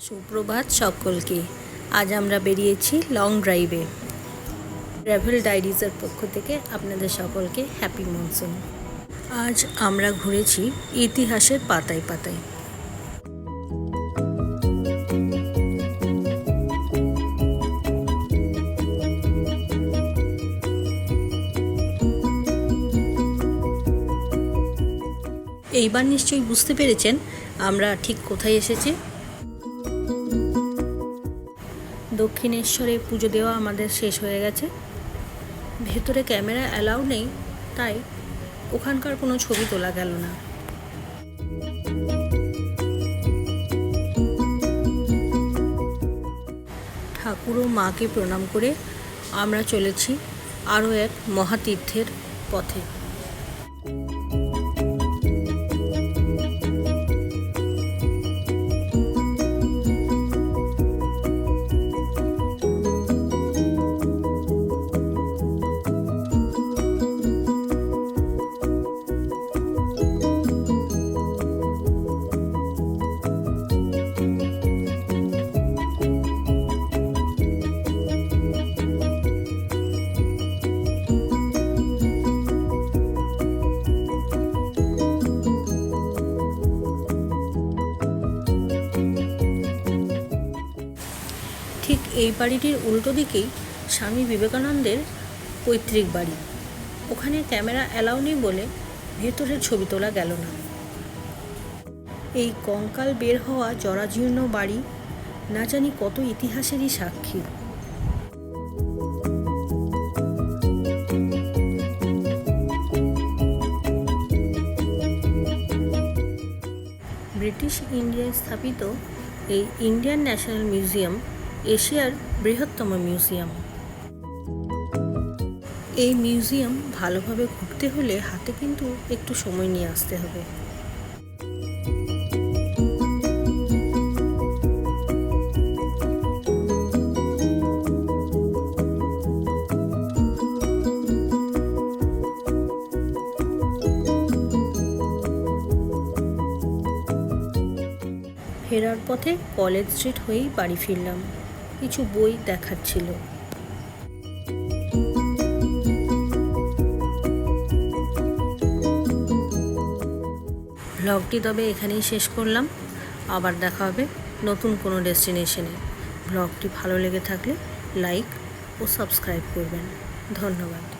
সুপ্রভাত সকলকে। আজ আমরা বেরিয়েছি লং ড্রাইভে। ট্রাভেল ডায়েরিজের পক্ষ থেকে আপনাদের সকলকে হ্যাপি মনসুন। আজ আমরা ঘুরেছি ইতিহাসের পাতায় পাতায়। এইবার নিশ্চয়ই বুঝতে পেরেছেন আমরা ঠিক কোথায় এসেছি। দক্ষিণেশ্বরে পুজো দেওয়া আমাদের শেষ হয়ে গেছে। ভেতরে ক্যামেরা অ্যালাউ নেই, তাই ওখানকার কোনো ছবি তোলা গেল না। ঠাকুর ও মাকে প্রণাম করে আমরা চলেছি আরও এক মহাতীর্থের পথে। ঠিক এই বাড়িটির উল্টো দিকেই স্বামী বিবেকানন্দের পৈতৃক বাড়ি। ওখানে ক্যামেরা অ্যালাউ নেই বলে ভেতরের ছবি তোলা গেল না। এই কঙ্কাল বের হওয়া জরাজীর্ণ বাড়ি না জানি কত ইতিহাসেরই সাক্ষী। ব্রিটিশ ইন্ডিয়ায় স্থাপিত এই ইন্ডিয়ান ন্যাশনাল মিউজিয়াম এশিয়ার বৃহত্তম মিউজিয়াম। এই মিউজিয়াম ভালোভাবে ঘুরতে হলে হাতে কিন্তু একটু সময় নিয়ে আসতে হবে। ফেরার পথে কলেজ স্ট্রিট হয়েই বাড়ি ফিরলাম। কিছু বই দেখার ছিল। ব্লগটি তবে এখানেই শেষ করলাম। আবার দেখা হবে নতুন কোনো ডেস্টিনেশনে। ব্লগটি ভালো লেগে থাকলে লাইক ও সাবস্ক্রাইব করবেন। ধন্যবাদ।